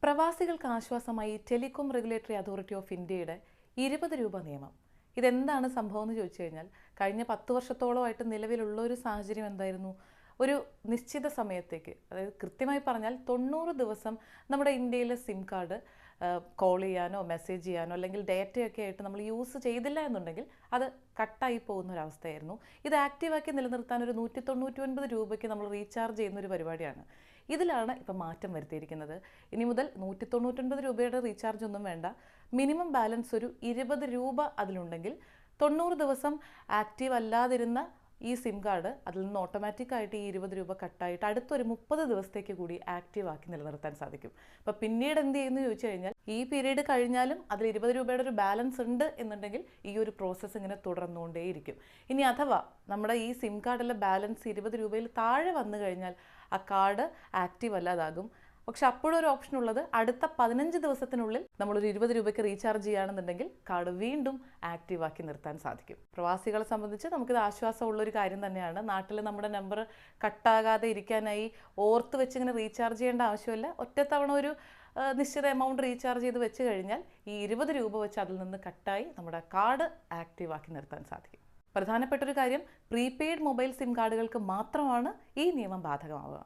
പ്രവാസികൾക്ക് ആശ്വാസമായി telecom regulatory authority of ഇന്ത്യയുടെ 20 രൂപ നിയമം. ഇതെന്താണ് സംഭവം എന്ന് ചോദിച്ചു കഴിഞ്ഞാൽ, കഴിഞ്ഞ 10 വർഷത്തോളമായിട്ട് നിലവിലുള്ള ഒരു സാഹചര്യം എന്തായിരുന്നു? ഒരു നിശ്ചിത സമയത്തേക്ക്, അതായത് കൃത്യമായി പറഞ്ഞാൽ 90 ദിവസം നമ്മുടെ ഇന്ത്യയിലെ സിം കാർഡ് കോൾ ചെയ്യാനോ മെസ്സേജ് ചെയ്യാനോ അല്ലെങ്കിൽ ഡേറ്റയൊക്കെ ആയിട്ട് നമ്മൾ യൂസ് ചെയ്തില്ല എന്നുണ്ടെങ്കിൽ അത് കട്ടായി പോകുന്ന ഒരവസ്ഥയായിരുന്നു. ഇത് ആക്റ്റീവാക്കി നിലനിർത്താൻ ഒരു 199 രൂപയ്ക്ക് നമ്മൾ റീചാർജ് ചെയ്യുന്ന ഒരു പരിപാടിയാണ്. ഇതിലാണ് ഇപ്പോൾ മാറ്റം വരുത്തിയിരിക്കുന്നത്. ഇനി മുതൽ 199 രൂപയുടെ റീചാർജ് ഒന്നും വേണ്ട. മിനിമം ബാലൻസ് ഒരു 20 രൂപ അതിലുണ്ടെങ്കിൽ 90 ദിവസം ആക്റ്റീവ് അല്ലാതിരുന്ന ഈ സിം കാർഡ് അതിൽ നിന്ന് ഓട്ടോമാറ്റിക്കായിട്ട് ഈ 20 രൂപ കട്ടായിട്ട് അടുത്തൊരു 30 ദിവസത്തേക്ക് കൂടി ആക്റ്റീവ് ആക്കി നിലനിർത്താൻ സാധിക്കും. അപ്പോൾ പിന്നീട് എന്ത് ചെയ്യുന്നു ചോദിച്ചു കഴിഞ്ഞാൽ, ഈ പീരീഡ് കഴിഞ്ഞാലും അതിൽ 20 രൂപയുടെ ഒരു ബാലൻസ് ഉണ്ട് എന്നുണ്ടെങ്കിൽ ഈ ഒരു പ്രോസസ്സ് ഇങ്ങനെ തുടർന്നുകൊണ്ടേയിരിക്കും. ഇനി അഥവാ നമ്മുടെ ഈ സിം കാർഡിലെ ബാലൻസ് 20 രൂപയിൽ താഴെ വന്നു കഴിഞ്ഞാൽ ആ കാർഡ് ആക്റ്റീവ് അല്ലാതാകും. പക്ഷെ അപ്പോഴൊരു ഓപ്ഷൻ ഉള്ളത്, അടുത്ത 15 ദിവസത്തിനുള്ളിൽ നമ്മളൊരു 20 രൂപയ്ക്ക് റീചാർജ് ചെയ്യുകയാണെന്നുണ്ടെങ്കിൽ കാർഡ് വീണ്ടും ആക്റ്റീവ് ആക്കി നിർത്താൻ സാധിക്കും. പ്രവാസികളെ സംബന്ധിച്ച് നമുക്കിത് ആശ്വാസമുള്ളൊരു കാര്യം തന്നെയാണ്. നാട്ടിൽ നമ്മുടെ നമ്പർ കട്ടാകാതെ ഇരിക്കാനായി ഓർത്ത് വെച്ച് ഇങ്ങനെ റീചാർജ് ചെയ്യേണ്ട ആവശ്യമില്ല. ഒറ്റത്തവണ ഒരു നിശ്ചിത എമൗണ്ട് റീചാർജ് ചെയ്ത് വെച്ച് കഴിഞ്ഞാൽ ഈ 20 രൂപ വെച്ച് അതിൽ നിന്ന് കട്ടായി നമ്മുടെ കാർഡ് ആക്റ്റീവ് ആക്കി നിർത്താൻ സാധിക്കും. പ്രധാനപ്പെട്ടൊരു കാര്യം, പ്രീപെയ്ഡ് മൊബൈൽ സിം കാർഡുകൾക്ക് മാത്രമാണ് ഈ നിയമം ബാധകമാവുക.